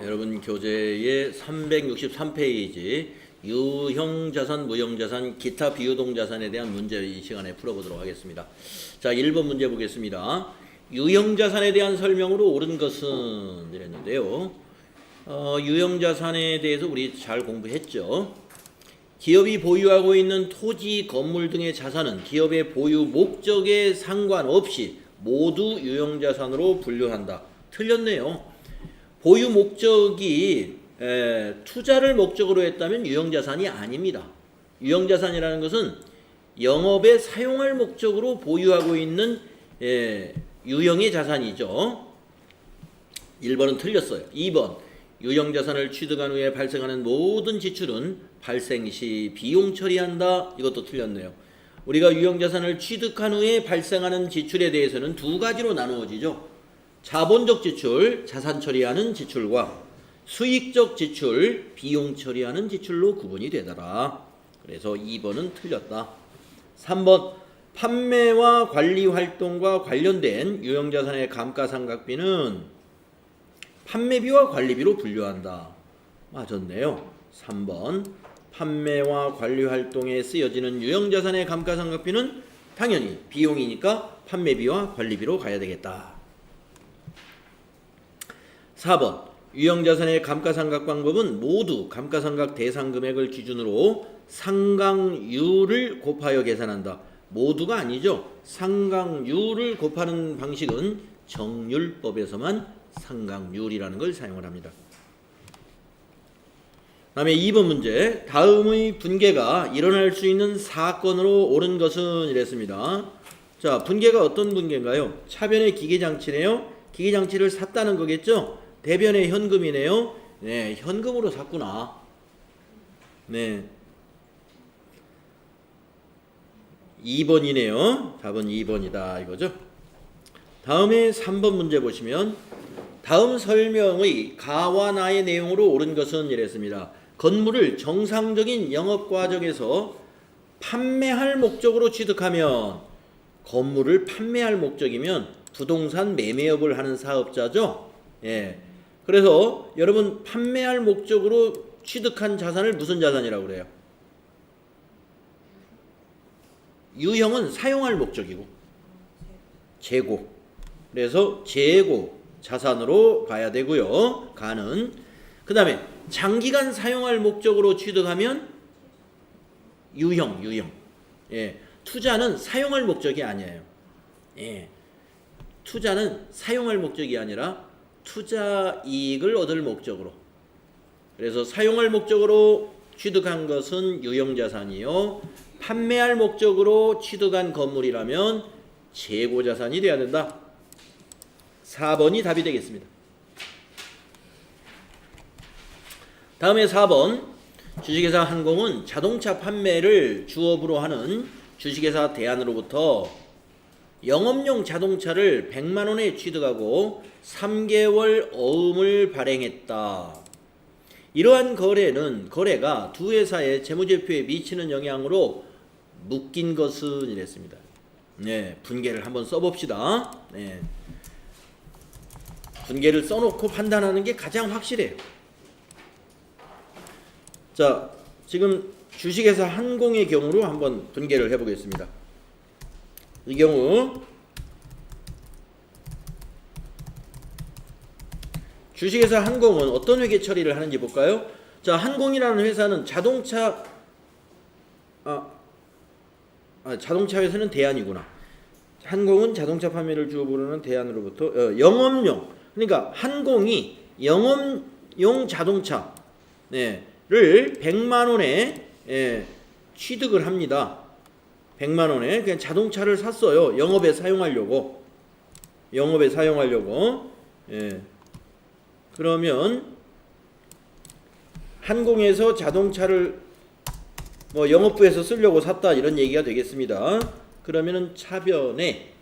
여러분 교재의 363페이지 유형자산, 무형자산, 기타 비유동자산에 대한 문제 이 시간에 풀어보도록 하겠습니다. 자, 1번 문제 보겠습니다. 유형자산에 대한 설명으로 옳은 것은 이랬는데요. 유형자산에 대해서 우리 잘 공부했죠. 기업이 보유하고 있는 토지, 건물 등의 자산은 기업의 보유 목적에 상관없이 모두 유형자산으로 분류한다. 틀렸네요. 보유 목적이 투자를 목적으로 했다면 유형자산이 아닙니다. 유형자산이라는 것은 영업에 사용할 목적으로 보유하고 있는 유형의 자산이죠. 1번은 틀렸어요. 2번 유형자산을 취득한 후에 발생하는 모든 지출은 발생 시 비용 처리한다. 이것도 틀렸네요. 우리가 유형자산을 취득한 후에 발생하는 지출에 대해서는 두 가지로 나누어지죠. 자본적 지출, 자산 처리하는 지출과 수익적 지출, 비용 처리하는 지출로 구분이 되더라. 그래서 2번은 틀렸다. 3번 판매와 관리 활동과 관련된 유형자산의 감가상각비는 판매비와 관리비로 분류한다. 맞았네요. 3번 판매와 관리 활동에 쓰여지는 유형자산의 감가상각비는 당연히 비용이니까 판매비와 관리비로 가야 되겠다. 4번 유형자산의 감가상각 방법은 모두 감가상각 대상 금액을 기준으로 상각률을 곱하여 계산한다. 모두가 아니죠. 상각률을 곱하는 방식은 정률법에서만 상각률이라는 걸 사용을 합니다. 다음에 2번 문제. 다음의 분계가 일어날 수 있는 사건으로 옳은 것은 이랬습니다. 자, 분계가 어떤 분계인가요? 차변의 기계장치네요. 기계장치를 샀다는 거겠죠? 대변의 현금이네요. 네, 현금으로 샀구나. 네. 2번이네요. 답은 2번이다 이거죠. 다음에 3번 문제 보시면 다음 설명의 가와 나의 내용으로 옳은 것은 이랬습니다. 건물을 정상적인 영업 과정에서 판매할 목적으로 취득하면 건물을 판매할 목적이면 부동산 매매업을 하는 사업자죠. 예. 그래서 여러분 판매할 목적으로 취득한 자산을 무슨 자산이라고 그래요? 유형은 사용할 목적이고 재고. 그래서 재고 자산으로 가야 되고요. 가는. 그 다음에 장기간 사용할 목적으로 취득하면 유형. 예. 투자는 사용할 목적이 아니에요. 예. 투자는 사용할 목적이 아니라 투자 이익을 얻을 목적으로. 그래서 사용할 목적으로 취득한 것은 유형자산이요. 판매할 목적으로 취득한 건물이라면 재고자산이 돼야 된다. 4번이 답이 되겠습니다. 다음에 4번 주식회사 한공은 자동차 판매를 주업으로 하는 주식회사 대한으로부터 영업용 자동차를 100만원에 취득하고 3개월 어음을 발행했다. 이러한 거래가 두 회사의 재무제표에 미치는 영향으로 묶인 것은 이랬습니다. 네, 분계를 한번 써봅시다. 네. 분계를 써놓고 판단하는 게 가장 확실해요. 자, 지금 주식회사 한공의 경우로 한번 분계를 해보겠습니다. 이 경우 주식회사 한공은 어떤 회계 처리를 하는지 볼까요? 자, 한공이라는 회사는 자동차 회사는 대한이구나. 한공은 자동차 판매를 주업으로 하는 대한으로부터 영업용, 그러니까 한공이 영업용 자동차 를 100만원에 취득을 합니다. 100만원에 그냥 자동차를 샀어요. 영업에 사용하려고. 예. 그러면 한공에서 자동차를 뭐 영업부에서 쓰려고 샀다 이런 얘기가 되겠습니다. 그러면은 차변에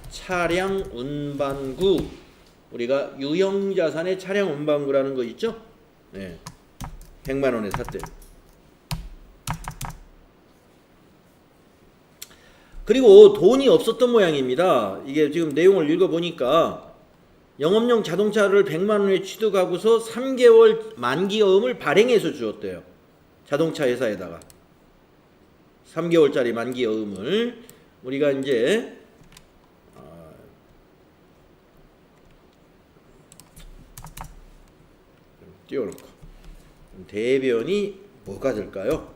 차량 운반구, 우리가 유형자산의 차량 운반구라는 거 있죠? 네. 100만원에 샀대요. 그리고 돈이 없었던 모양입니다. 이게 지금 내용을 읽어보니까 영업용 자동차를 100만 원에 취득하고서 3개월 만기어음을 발행해서 주었대요. 자동차 회사에다가 3개월짜리 만기어음을 우리가 이제 띄워놓고 대변이 뭐가 될까요?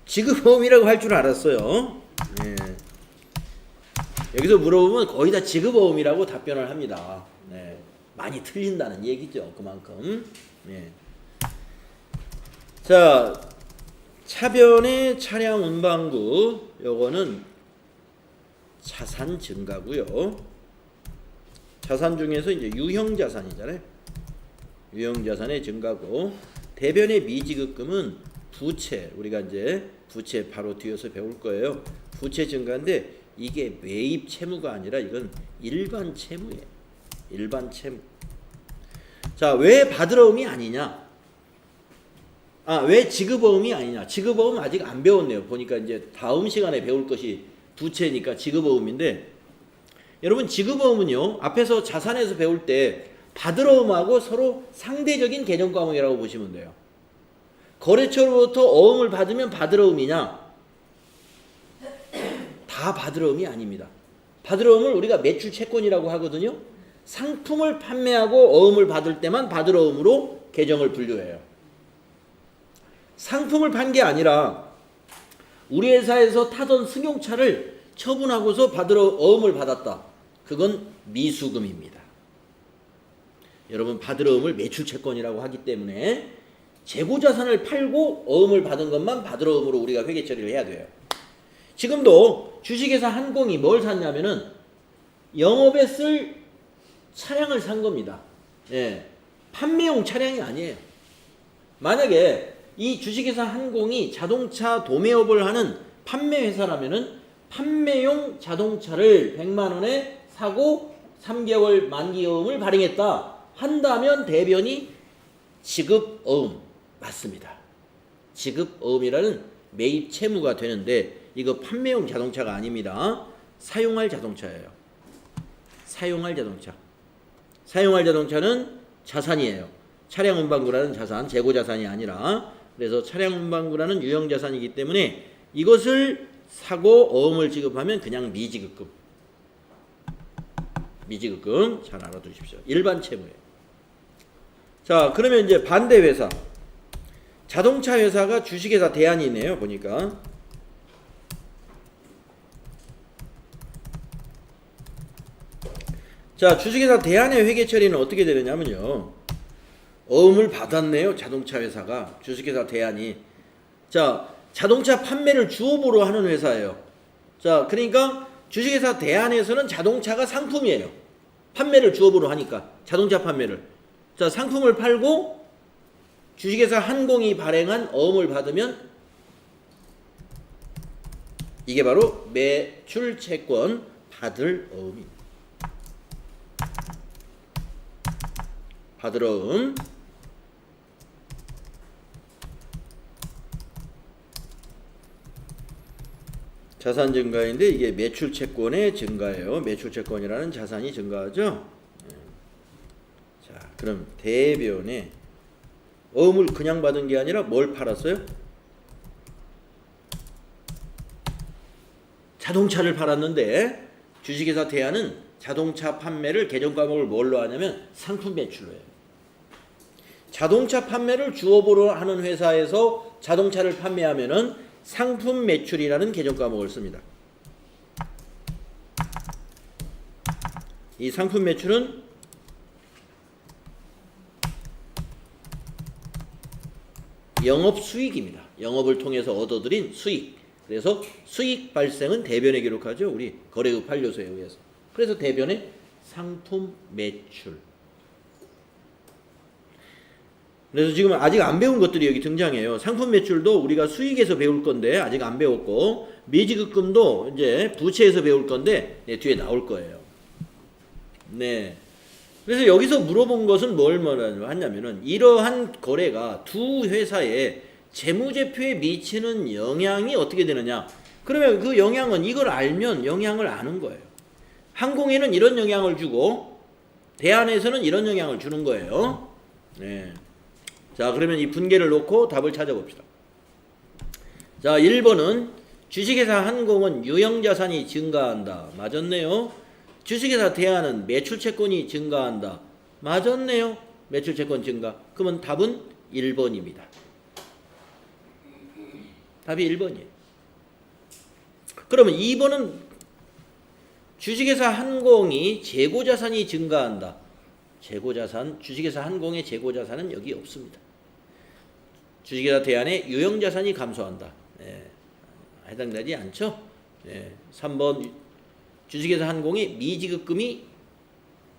지급어음이라고 할 줄 알았어요. 네. 여기서 물어보면 거의 다 지급어음이라고 답변을 합니다. 네. 많이 틀린다는 얘기죠. 그만큼. 네. 자, 차변의 차량 운반구 요거는 자산 증가고요. 자산 중에서 이제 유형 자산이잖아요. 유형 자산의 증가고, 대변의 미지급금은 부채, 우리가 이제 부채 바로 뒤에서 배울 거예요. 부채 증가인데 이게 매입 채무가 아니라 이건 일반 채무예요. 일반 채무. 자, 왜 받으러움이 아니냐? 왜 지급어음이 아니냐? 지급어음 아직 안 배웠네요. 보니까 이제 다음 시간에 배울 것이 부채니까 지급어음인데, 여러분 지급어음은요, 앞에서 자산에서 배울 때 받으러움하고 서로 상대적인 개정 과목이라고 보시면 돼요. 거래처로부터 어음을 받으면 받으러움이냐? 다 받으러움이 아닙니다. 받으러움을 우리가 매출 채권이라고 하거든요. 상품을 판매하고 어음을 받을 때만 받으러움으로 개정을 분류해요. 상품을 판 게 아니라 우리 회사에서 타던 승용차를 처분하고서 어음을 받았다. 그건 미수금입니다. 여러분 받으러움을 매출채권이라고 하기 때문에 재고자산을 팔고 어음을 받은 것만 받으러움으로 우리가 회계 처리를 해야 돼요. 지금도 주식회사 한공이 뭘 샀냐면은 영업에 쓸 차량을 산 겁니다. 예, 판매용 차량이 아니에요. 만약에 이 주식회사 한공이 자동차 도매업을 하는 판매회사라면은 판매용 자동차를 100만 원에 사고 3개월 만기어음을 발행했다 한다면 대변이 지급어음 맞습니다. 지급어음이라는 매입 채무가 되는데 이거 판매용 자동차가 아닙니다. 사용할 자동차예요. 사용할 자동차. 사용할 자동차는 자산이에요. 차량 운반구라는 자산, 재고 자산이 아니라. 그래서 차량 운반구라는 유형 자산이기 때문에 이것을 사고 어음을 지급하면 그냥 미지급금. 미지급금 잘 알아두십시오. 일반 채무예요. 자, 그러면 이제 반대 회사. 자동차 회사가 주식회사 대안이네요. 보니까. 자, 주식회사 대안의 회계 처리는 어떻게 되느냐면요. 어음을 받았네요. 자동차 회사가. 주식회사 대안이. 자, 자동차 판매를 주업으로 하는 회사예요. 자, 그러니까 주식회사 대안에서는 자동차가 상품이에요. 판매를 주업으로 하니까. 자동차 판매를. 자, 상품을 팔고 주식회사 한공이 발행한 어음을 받으면 이게 바로 매출채권 받을 어음입니다. 받을 어음. 자산 증가인데 이게 매출채권의 증가예요. 매출채권이라는 자산이 증가하죠. 자, 그럼 대변에 어음을 그냥 받은 게 아니라 뭘 팔았어요? 자동차를 팔았는데 주식회사 대안은 자동차 판매를 개정 과목을 뭘로 하냐면 상품 매출로 해요. 자동차 판매를 주업으로 하는 회사에서 자동차를 판매하면은 상품 매출이라는 개정 과목을 씁니다. 이 상품 매출은 영업 수익입니다. 영업을 통해서 얻어들인 수익. 그래서 수익 발생은 대변에 기록하죠. 우리 거래의 판료소에 의해서. 그래서 대변에 상품 매출. 그래서 지금 아직 안 배운 것들이 여기 등장해요. 상품 매출도 우리가 수익에서 배울 건데 아직 안 배웠고, 미지급금도 이제 부채에서 배울 건데 뒤에 나올 거예요. 네. 그래서 여기서 물어본 것은 뭘 말하냐면은 이러한 거래가 두 회사의 재무제표에 미치는 영향이 어떻게 되느냐. 그러면 그 영향은 이걸 알면 영향을 아는 거예요. 항공에는 이런 영향을 주고 대안에서는 이런 영향을 주는 거예요. 네. 자, 그러면 이 분계를 놓고 답을 찾아봅시다. 자, 1번은 주식회사 항공은 유형자산이 증가한다. 맞았네요. 주식회사 대안은 매출채권이 증가한다. 맞았네요. 매출채권 증가. 그러면 답은 1번입니다. 답이 1번이에요. 그러면 2번은 주식회사 항공이 재고자산이 증가한다. 재고자산, 주식회사 항공의 재고자산은 여기 없습니다. 주식회사 대안의 유형자산이 감소한다. 네. 해당되지 않죠? 네. 3번 주식회사 항공의 미지급금이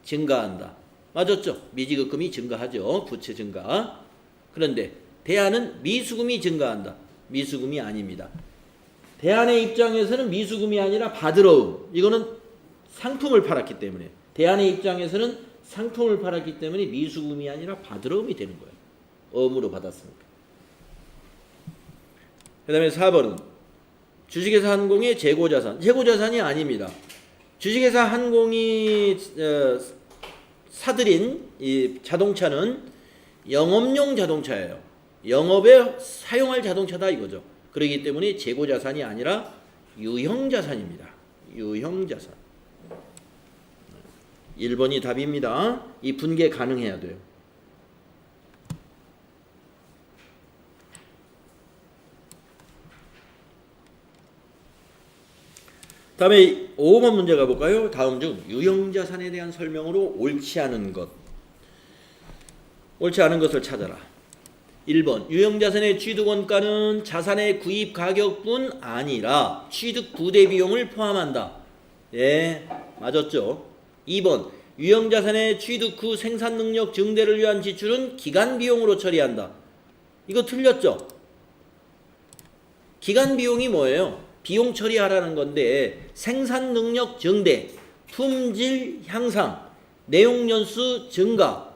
증가한다. 맞았죠? 미지급금이 증가하죠. 부채 증가. 그런데 대안은 미수금이 증가한다. 미수금이 아닙니다. 대안의 입장에서는 미수금이 아니라 바드러움. 이거는 상품을 팔았기 때문에. 대안의 입장에서는 상품을 팔았기 때문에 미수금이 아니라 바드러움이 되는 거예요. 어음으로 받았으니까. 그 다음에 4번은 주식회사 항공의 재고자산. 재고자산이 아닙니다. 주식회사 항공이 사들인 이 자동차는 영업용 자동차예요. 영업에 사용할 자동차다 이거죠. 그렇기 때문에 재고자산이 아니라 유형자산입니다. 유형자산. 1번이 답입니다. 이 분계 가능해야 돼요. 다음에 5번 문제 가볼까요? 다음 중 유형자산에 대한 설명으로 옳지 않은 것. 옳지 않은 것을 찾아라. 1번 유형자산의 취득원가는 자산의 구입 가격뿐 아니라 취득 부대 비용을 포함한다. 예, 맞았죠. 2번 유형자산의 취득 후 생산능력 증대를 위한 지출은 기간 비용으로 처리한다. 이거 틀렸죠. 기간 비용이 뭐예요? 비용 처리하라는 건데 생산능력 증대, 품질 향상, 내용연수 증가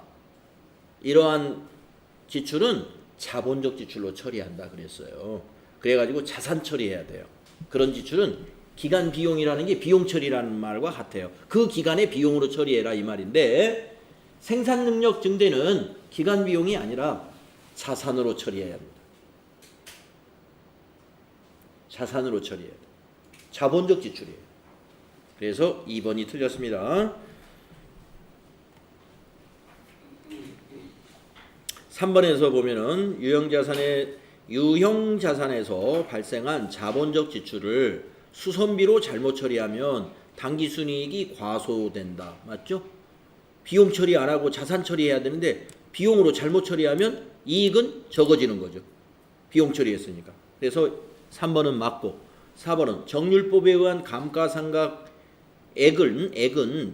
이러한 지출은 자본적 지출로 처리한다 그랬어요. 그래가지고 자산 처리해야 돼요. 그런 지출은 기간 비용이라는 게 비용 처리라는 말과 같아요. 그 기간에 비용으로 처리해라 이 말인데 생산능력 증대는 기간 비용이 아니라 자산으로 처리해야 합니다. 자산으로 처리해야 돼요. 자본적 지출이에요. 그래서 2번이 틀렸습니다. 3번에서 보면은 유형자산에서 발생한 자본적 지출을 수선비로 잘못 처리하면 당기순이익이 과소된다. 맞죠? 비용 처리 안 하고 자산 처리해야 되는데 비용으로 잘못 처리하면 이익은 적어지는 거죠. 비용 처리했으니까. 그래서 3번은 맞고 4번은 정률법에 의한 감가상각액은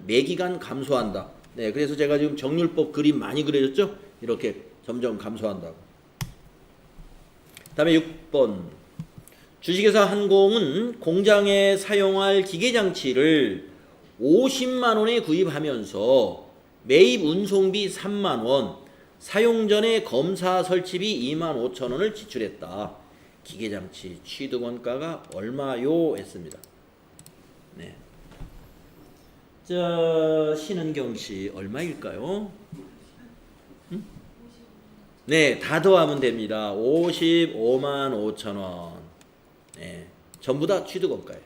매기간 감소한다. 네, 그래서 제가 지금 정률법 그림 많이 그려졌죠? 이렇게 점점 감소한다고. 다음에 6번 주식회사 항공은 공장에 사용할 기계장치를 50만 원에 구입하면서 매입 운송비 3만 원, 사용 전에 검사 설치비 2만 5천 원을 지출했다. 기계장치 취득원가가 얼마요? 했습니다. 네. 자, 신은경씨 얼마일까요? 네, 다 더하면 됩니다. 55만 5천 원. 네, 전부 다 취득원가예요.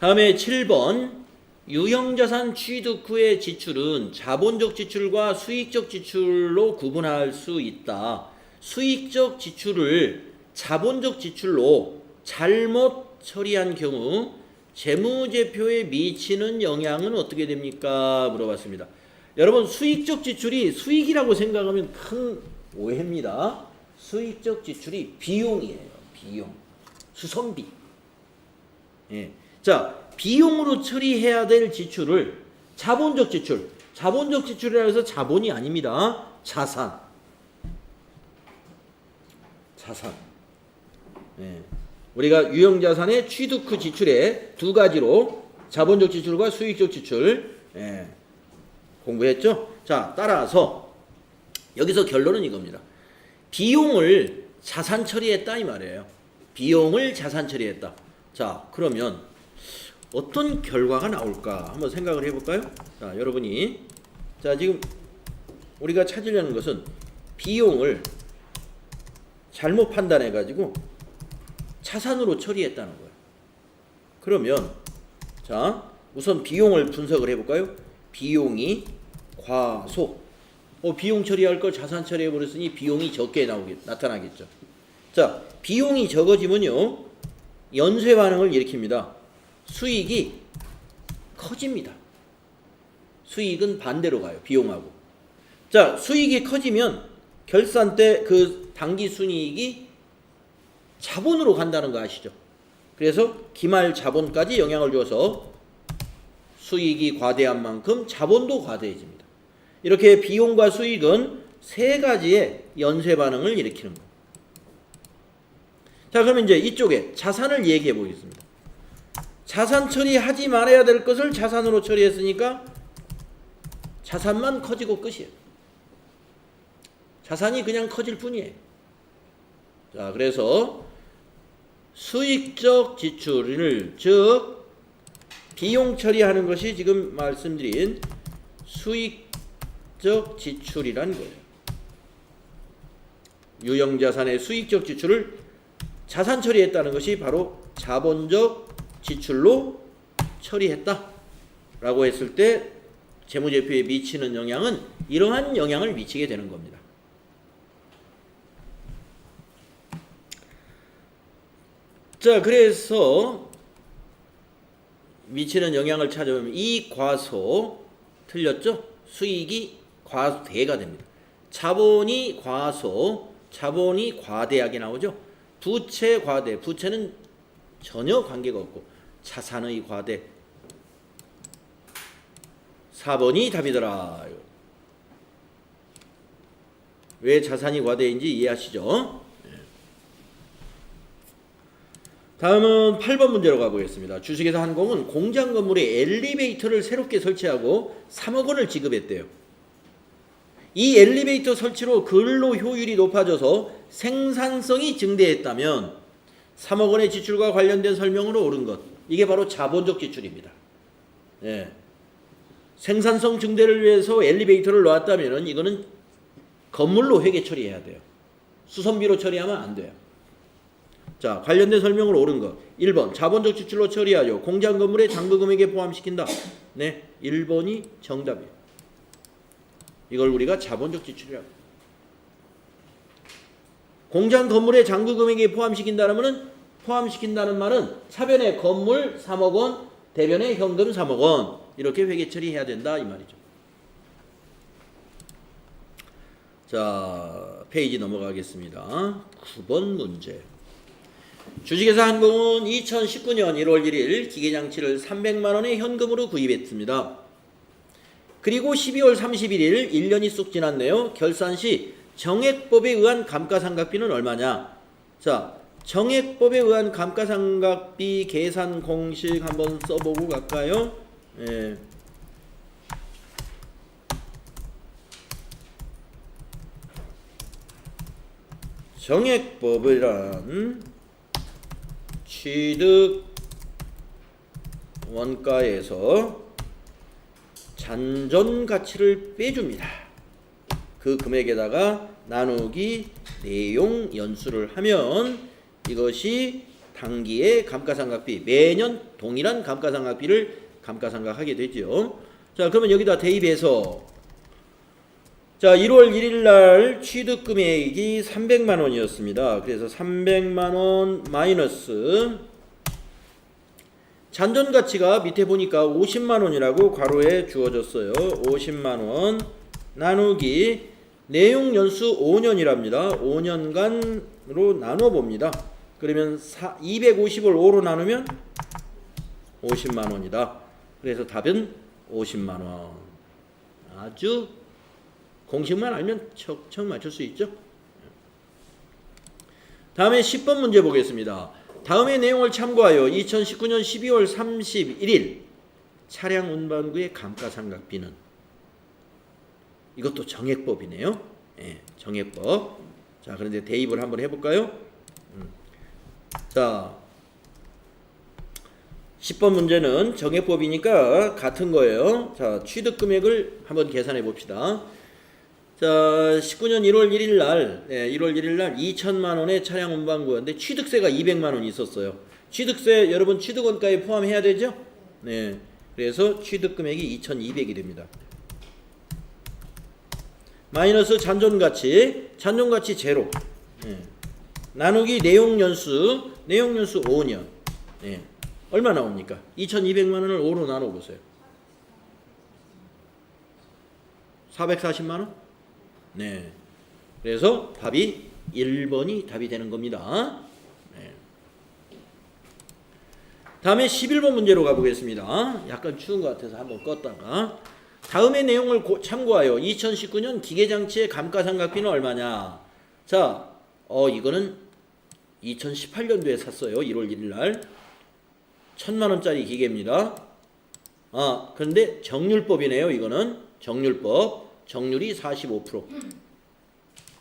다음에 7번 유형자산 취득 후의 지출은 자본적 지출과 수익적 지출로 구분할 수 있다. 수익적 지출을 자본적 지출로 잘못 처리한 경우 재무제표에 미치는 영향은 어떻게 됩니까? 물어봤습니다. 여러분 수익적 지출이 수익이라고 생각하면 큰 오해입니다. 수익적 지출이 비용이에요. 비용. 수선비. 예. 자, 비용으로 처리해야 될 지출을 자본적 지출. 자본적 지출이라 해서 자본이 아닙니다. 자산. 자산. 예. 우리가 유형자산의 취득 후 지출의 두 가지로 자본적 지출과 수익적 지출 공부했죠? 자, 따라서 여기서 결론은 이겁니다. 비용을 자산 처리했다 이 말이에요. 비용을 자산 처리했다. 자, 그러면 어떤 결과가 나올까 한번 생각을 해볼까요? 자, 여러분이 지금 우리가 찾으려는 것은 비용을 잘못 판단해가지고 자산으로 처리했다는 거예요. 그러면 자, 우선 비용을 분석을 해볼까요? 비용이 과소. 비용 처리할 걸 자산 처리해버렸으니 비용이 적게 나타나겠죠. 자, 비용이 적어지면요, 연쇄 반응을 일으킵니다. 수익이 커집니다. 수익은 반대로 가요. 비용하고. 자, 수익이 커지면 결산 때 그 당기 순이익이 자본으로 간다는 거 아시죠? 그래서 기말 자본까지 영향을 줘서 수익이 과대한 만큼 자본도 과대해집니다. 이렇게 비용과 수익은 세 가지의 연쇄 반응을 일으키는 겁니다. 자, 그러면 이제 이쪽에 자산을 얘기해 보겠습니다. 자산 처리하지 말아야 될 것을 자산으로 처리했으니까 자산만 커지고 끝이에요. 자산이 그냥 커질 뿐이에요. 자, 그래서 수익적 지출을, 즉 비용 처리하는 것이 지금 말씀드린 수익적 지출이란 거예요. 유형자산의 수익적 지출을 자산 처리했다는 것이 바로 자본적 지출로 처리했다 라고 했을 때 재무제표에 미치는 영향은 이러한 영향을 미치게 되는 겁니다. 자, 그래서 미치는 영향을 찾아보면 이 과소 틀렸죠? 수익이 과대가 됩니다. 자본이 과소, 자본이 과대하게 나오죠. 부채 과대, 부채는 전혀 관계가 없고 자산의 과대. 4번이 답이더라. 왜 자산이 과대인지 이해하시죠? 다음은 8번 문제로 가보겠습니다. 주식회사 한공은 공장 건물에 엘리베이터를 새롭게 설치하고 3억 원을 지급했대요. 이 엘리베이터 설치로 근로 효율이 높아져서 생산성이 증대했다면 3억 원의 지출과 관련된 설명으로 옳은 것. 이게 바로 자본적 지출입니다. 예. 생산성 증대를 위해서 엘리베이터를 놨다면 이거는 건물로 회계 처리해야 돼요. 수선비로 처리하면 안 돼요. 자, 관련된 설명으로 옳은 것. 1번 자본적 지출로 처리하여 공장 건물의 잔고 금액에 포함시킨다. 네, 1번이 정답이에요. 이걸 우리가 자본적 지출이라고. 공장 건물의 잔고 금액에 포함시킨다는 말은 차변에 건물 3억 원, 대변에 현금 3억 원 이렇게 회계 처리해야 된다 이 말이죠. 자, 페이지 넘어가겠습니다. 9번 문제. 주식회사 한공은 2019년 1월 1일 기계장치를 300만 원의 현금으로 구입했습니다. 그리고 12월 31일 1년이 쑥 지났네요. 결산 시 정액법에 의한 감가상각비는 얼마냐? 자, 정액법에 의한 감가상각비 계산 공식 한번 써보고 갈까요? 예. 정액법이란 취득 원가에서 잔존 가치를 빼줍니다. 그 금액에다가 나누기 내용 연수를 하면 이것이 당기의 감가상각비, 매년 동일한 감가상각비를 감가상각하게 되죠. 자, 그러면 여기다 대입해서 자, 1월 1일 날 취득 금액이 300만 원이었습니다. 그래서 300만 원 마이너스 잔존 가치가 밑에 보니까 50만 원이라고 괄호에 주어졌어요. 50만 원 나누기 내용 연수 5년이랍니다. 5년간으로 나눠 봅니다. 그러면 250을 5로 나누면 50만 원이다. 그래서 답은 50만 원. 아주 공식만 알면 척척 맞출 수 있죠. 다음에 10번 문제 보겠습니다. 다음의 내용을 참고하여 2019년 12월 31일 차량 운반구의 감가상각비는, 이것도 정액법이네요. 예, 정액법. 자, 그런데 대입을 한번 해볼까요? 자, 10번 문제는 정액법이니까 같은 거예요. 자, 취득 금액을 한번 계산해 봅시다. 자, 19년 1월 1일 날, 1월 1일 날 2천만 원의 차량 운반구였는데 취득세가 200만 원 있었어요. 취득세 여러분 취득원가에 포함해야 되죠? 네. 그래서 취득 금액이 2,200이 됩니다. 마이너스 잔존가치 제로. 나누기 내용연수 5년. 얼마 나옵니까? 2,200만 원을 5로 나눠보세요. 440만 원? 네. 그래서 답이 1번이 답이 되는 겁니다. 네. 다음에 11번 문제로 가보겠습니다. 약간 추운 것 같아서 한번 껐다가. 다음의 내용을 참고하여 2019년 기계장치의 감가상각비는 얼마냐? 자, 이거는 2018년도에 샀어요. 1월 1일 날. 1,000만 원짜리 기계입니다. 그런데 정률법이네요. 이거는 정률법. 정률이 45%.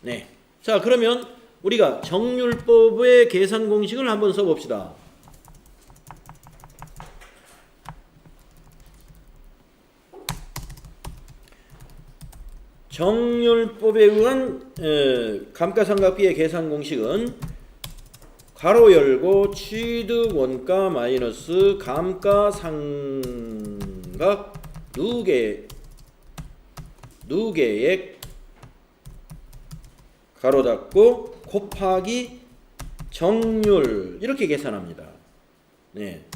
네. 자, 그러면 우리가 정률법의 계산 공식을 한번 써봅시다. 정률법에 의한 감가상각비의 계산 공식은 가로 열고 취득 원가 마이너스 감가상각 누계액 가로 닫고 곱하기 정률 이렇게 계산합니다. 네.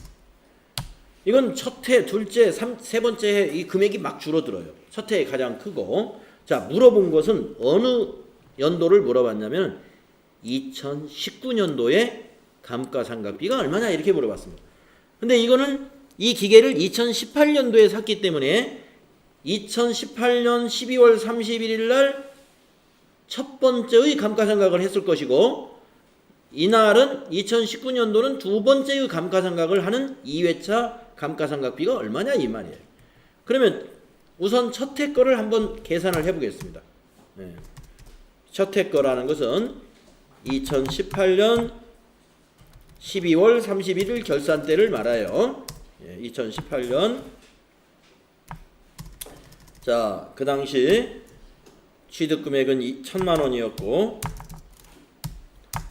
이건 첫 해, 둘째, 세 번째 해 이 금액이 막 줄어들어요. 첫 해에 가장 크고. 자, 물어본 것은 어느 연도를 물어봤냐면 2019년도에 감가상각비가 얼마냐 이렇게 물어봤습니다. 근데 이거는 이 기계를 2018년도에 샀기 때문에 2018년 12월 31일 날 첫 번째의 감가상각을 했을 것이고 이날은 2019년도는 두 번째의 감가상각을 하는 2회차 감가상각비가 얼마냐 이 말이에요. 그러면 우선 첫 해 거를 한번 계산을 해보겠습니다. 첫 해 거라는 것은 2018년 12월 31일 결산대를 말아요. 2018년. 자, 그 당시 취득금액은 1,000만 원이었고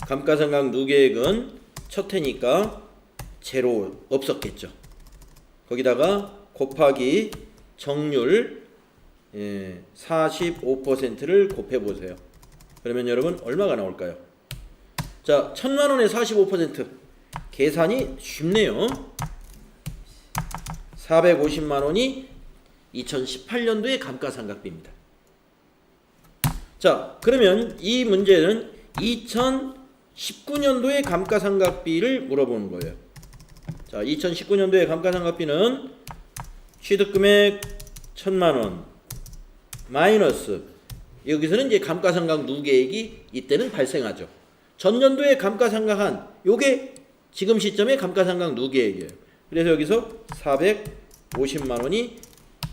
감가상각 누계액은 첫 해니까 제로 없었겠죠. 거기다가 곱하기 정률 45%를 곱해보세요. 그러면 여러분 얼마가 나올까요? 자, 1,000만 원에 45% 계산이 쉽네요. 450만 원이 2018년도의 감가상각비입니다. 자, 그러면 이 문제는 2019년도의 감가상각비를 물어보는 거예요. 자, 2019년도의 감가상각비는 취득금액 1,000만 원 마이너스 여기서는 이제 감가상각 누계액이 이때는 발생하죠. 전년도에 감가상각한 요게 지금 시점에 감가상각 누계액이에요. 그래서 여기서 450만 원이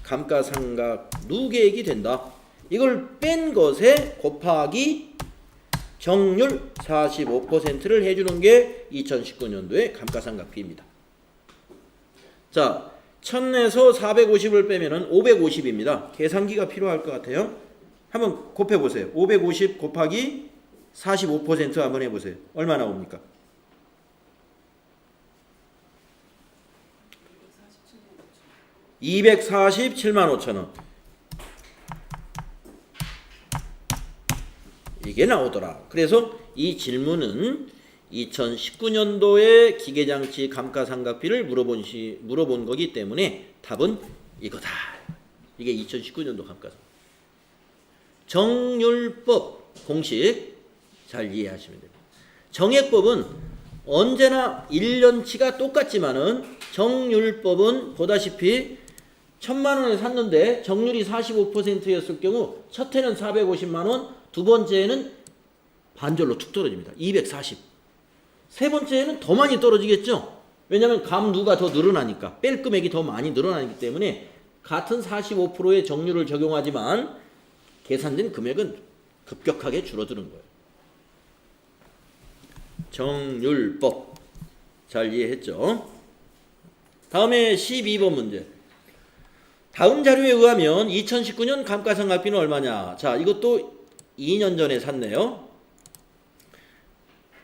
감가상각 누계액이 된다. 이걸 뺀 것에 곱하기 정률 45%를 해주는 게 2019년도의 감가상각비입니다. 자, 1000에서 450을 빼면은 550입니다. 계산기가 필요할 것 같아요. 한번 곱해보세요. 550 곱하기 45% 한번 해보세요. 얼마 나옵니까? 247만 5천원. 이게 나오더라. 그래서 이 질문은 2019년도에 기계장치 감가상각비를 물어본 거기 때문에 답은 이거다. 이게 2019년도 감가상각. 정률법 공식 잘 이해하시면 됩니다. 정액법은 언제나 1년치가 똑같지만은 정률법은 보다시피 1,000만 원에 샀는데 정률이 45%였을 경우 첫 해는 450만 원, 두 번째에는 반절로 툭 떨어집니다. 240. 세 번째에는 더 많이 떨어지겠죠. 왜냐하면 감누가 더 늘어나니까 뺄 금액이 더 많이 늘어나기 때문에 같은 45%의 정률을 적용하지만 계산된 금액은 급격하게 줄어드는 거예요. 정률법 잘 이해했죠? 다음에 12번 문제. 다음 자료에 의하면 2019년 감가상각비는 얼마냐? 자, 이것도 2년 전에 샀네요.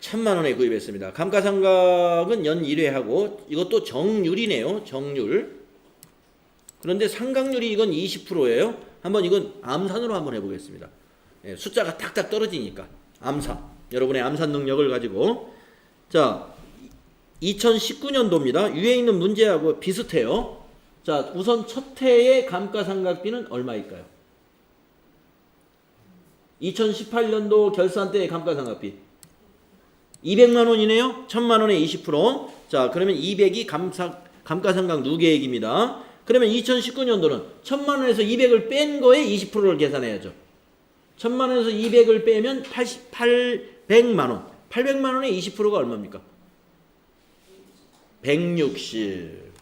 1,000만 원에 구입했습니다. 감가상각은 연 1회 하고 이것도 정률이네요. 정률. 그런데 상각률이 이건 20%예요. 한번 이건 암산으로 한번 해보겠습니다. 예, 숫자가 탁탁 떨어지니까 암산. 여러분의 암산 능력을 가지고 자 2019년도입니다. 위에 있는 문제하고 비슷해요. 자 우선 첫 해의 감가상각비는 얼마일까요? 2018년도 결산 때의 감가상각비 200만 원이네요. 1,000만 원에 20%. 자 그러면 200이 감가상각 누계액입니다. 그러면 2019년도는 1,000만 원에서 200을 뺀 거에 20%를 계산해야죠. 1,000만 원에서 200을 빼면 800만 원. 800만 원의 20%가 얼마입니까? 160.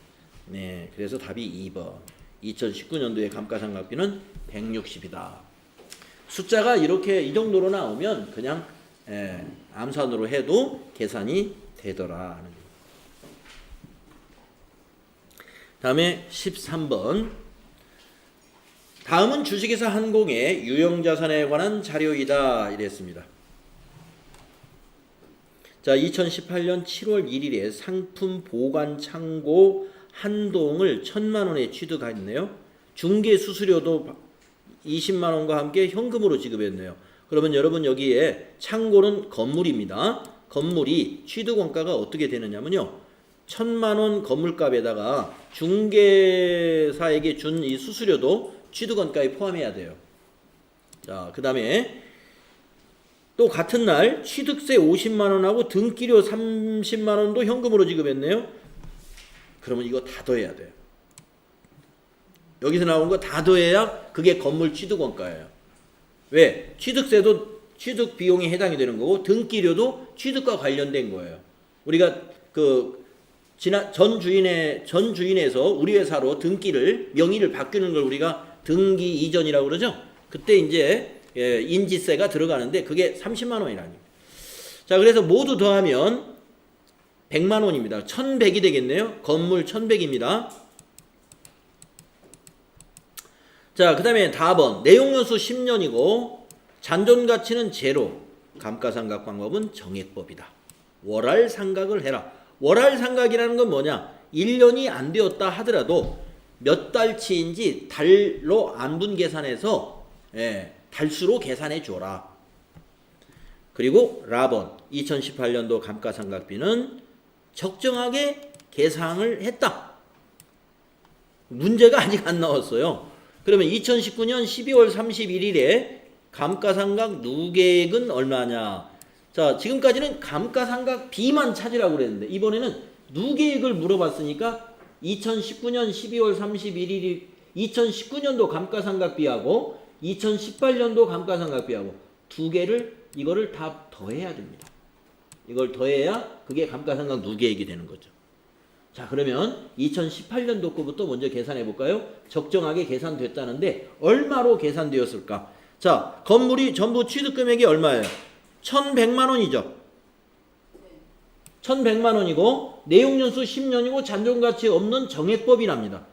네, 그래서 답이 2번. 2019년도의 감가상각비는 160이다. 숫자가 이렇게 이 정도로 나오면 그냥 암산으로 해도 계산이 되더라. 다음에 13번. 다음은 주식회사 한공의 유형자산에 관한 자료이다. 이랬습니다. 자, 2018년 7월 1일에 상품 보관 창고 한동을 1,000만 원에 취득했네요. 중개 수수료도 20만 원과 함께 현금으로 지급했네요. 그러면 여러분 여기에 창고는 건물입니다. 건물이 취득 원가가 어떻게 되느냐면요. 1,000만 원 건물값에다가 중개사에게 준 이 수수료도 취득 원가에 포함해야 돼요. 자, 그 다음에 또 같은 날 취득세 50만 원하고 등기료 30만 원도 현금으로 지급했네요. 그러면 이거 다 더해야 돼요. 여기서 나온 거 다 더해야 그게 건물 취득 원가예요. 왜? 취득세도 취득 비용에 해당이 되는 거고 등기료도 취득과 관련된 거예요. 우리가 전 주인에서 우리 회사로 등기를 명의를 바뀌는 걸 우리가 등기 이전이라고 그러죠. 그때 이제 인지세가 들어가는데 그게 30만 원이라는 거예요. 자, 그래서 모두 더하면 100만 원입니다. 1,100이 되겠네요. 건물 1,100입니다. 자, 그 다음에 4번. 내용연수 10년이고 잔존가치는 제로. 감가상각 방법은 정액법이다. 월할 상각을 해라. 월할 상각이라는 건 뭐냐? 1년이 안 되었다 하더라도 몇 달치인지 달로 안분 계산해서 달수로 계산해 줘라. 그리고 라번 2018년도 감가상각비는 적정하게 계산을 했다. 문제가 아직 안 나왔어요. 그러면 2019년 12월 31일에 감가상각 누계액은 얼마냐? 자, 지금까지는 감가상각비만 찾으라고 그랬는데 이번에는 누계액을 물어봤으니까 2019년 12월 31일이 2019년도 감가상각비하고 2018년도 감가상각비하고 두 개를 이거를 다 더해야 됩니다. 이걸 더해야 그게 감가상각 누계액이 되는 거죠. 자, 그러면 2018년도 거부터 먼저 계산해 볼까요? 적정하게 계산됐다는데 얼마로 계산되었을까? 자, 건물이 전부 취득금액이 얼마예요? 1,100만 원이죠. 1,100만 원이고 내용연수 10년이고 잔존가치 없는 정액법이랍니다.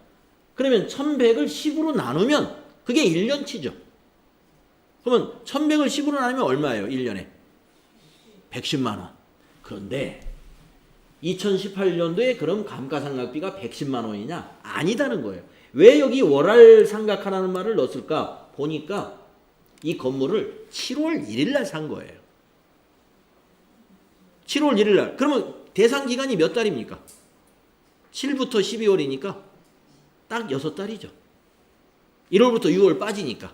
그러면 1,100을 10으로 나누면 그게 1년치죠. 그러면 1,100을 10으로 나누면 얼마예요? 1년에? 110만 원. 그런데 2018년도에 그럼 감가상각비가 110만 원이냐? 아니다는 거예요. 왜 여기 월할 상각하라는 말을 넣었을까? 보니까 이 건물을 7월 1일 날 산 거예요. 7월 1일 날. 그러면 대상 기간이 몇 달입니까? 7부터 12월이니까 딱 6달이죠. 1월부터 6월 빠지니까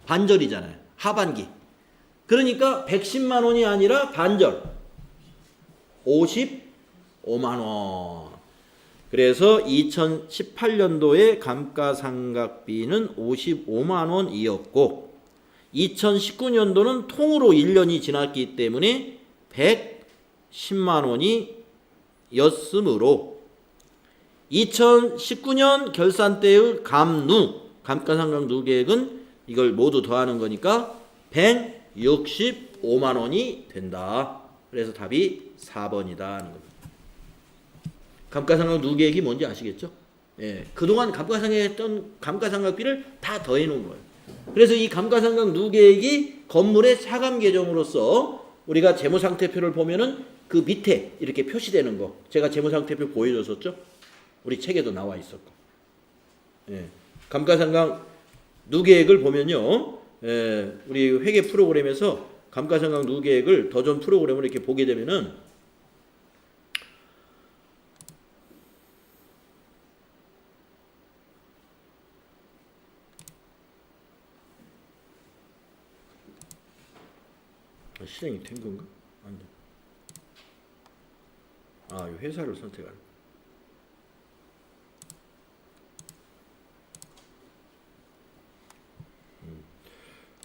반절이잖아요. 하반기. 그러니까 110만 원이 아니라 반절 55만 원. 그래서 2018년도에 감가상각비는 55만 원이었고 2019년도는 통으로 1년이 지났기 때문에 110만 원이 였으므로 2019년 결산 때의 감가상각 누계액은 이걸 모두 더하는 거니까 165만 원이 된다. 그래서 답이 4번이다. 감가상각 누계액이 뭔지 아시겠죠? 예, 그동안 감가상각했던 감가상각비를 다 더해 놓은 거예요. 그래서 이 감가상각 누계액이 건물의 차감 계정으로서 우리가 재무상태표를 보면은 그 밑에 이렇게 표시되는 거 제가 재무상태표 보여줬었죠? 우리 책에도 나와 있었고. 예, 감가상각 누계액을 보면요. 예, 우리 회계 프로그램에서 감가상각 누계액을 더전 프로그램을 이렇게 보게 되면은 실행이 된 건가? 안 돼. 아, 이 회사를 선택할.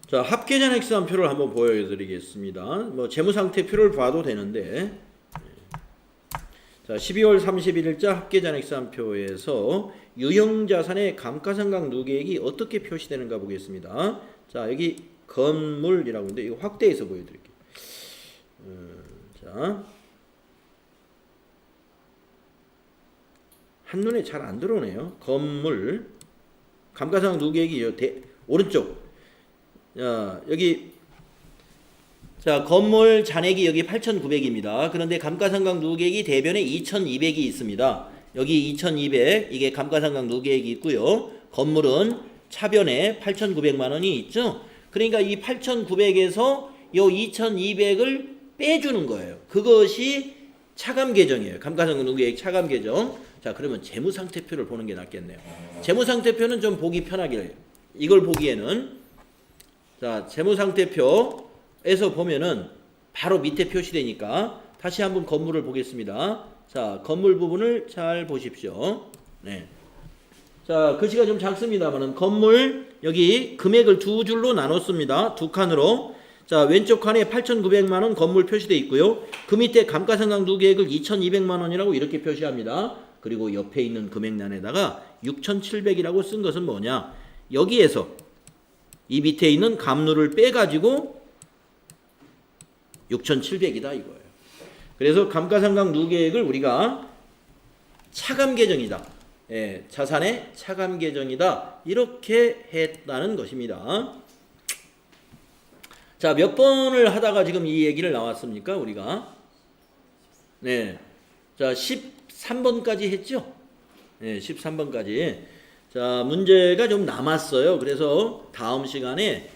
자, 합계전 액수함표를 한번 보여드리겠습니다. 뭐 재무상태표를 봐도 되는데, 자, 12월 31일자 합계전 액수함표에서 유형자산의 감가상각 누계액이 어떻게 표시되는가 보겠습니다. 자, 여기 건물이라고 하는데 이거 확대해서 보여드릴게요. 자, 한눈에 잘 안 들어오네요. 건물 감가상각 누계액이 오른쪽. 자, 여기 자, 건물 잔액이 여기 8,900입니다. 그런데 감가상각 누계액이 대변에 2,200이 있습니다. 여기 2,200 이게 감가상각 누계액이 있고요. 건물은 차변에 8,900만 원이 있죠. 그러니까 이 8,900에서 요 2,200을 빼주는 거예요. 그것이 차감 계정이에요. 감가상각 누계액 차감 계정. 자, 그러면 재무상태표를 보는 게 낫겠네요. 재무상태표는 좀 보기 편하게 해요. 이걸 보기에는 자, 재무상태표에서 보면은 바로 밑에 표시되니까 다시 한번 건물을 보겠습니다. 자, 건물 부분을 잘 보십시오. 네. 자, 글씨가 좀 작습니다만은 건물 여기 금액을 두 줄로 나눴습니다. 두 칸으로. 자, 왼쪽 칸에 8,900만 원 건물 표시되어 있고요. 그 밑에 감가상각 누계액을 2,200만 원이라고 이렇게 표시합니다. 그리고 옆에 있는 금액란에다가 6,700이라고 쓴 것은 뭐냐? 여기에서 이 밑에 있는 감누를 빼가지고 6,700이다 이거예요. 그래서 감가상각 누계액을 우리가 차감 계정이다. 예, 자산의 차감 계정이다. 이렇게 했다는 것입니다. 자, 몇 번을 하다가 지금 이 얘기를 나왔습니까? 우리가. 네. 자, 13번까지 했죠? 네, 13번까지. 자, 문제가 좀 남았어요. 그래서 다음 시간에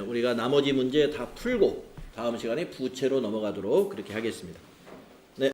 우리가 나머지 문제 다 풀고 다음 시간에 부채로 넘어가도록 그렇게 하겠습니다.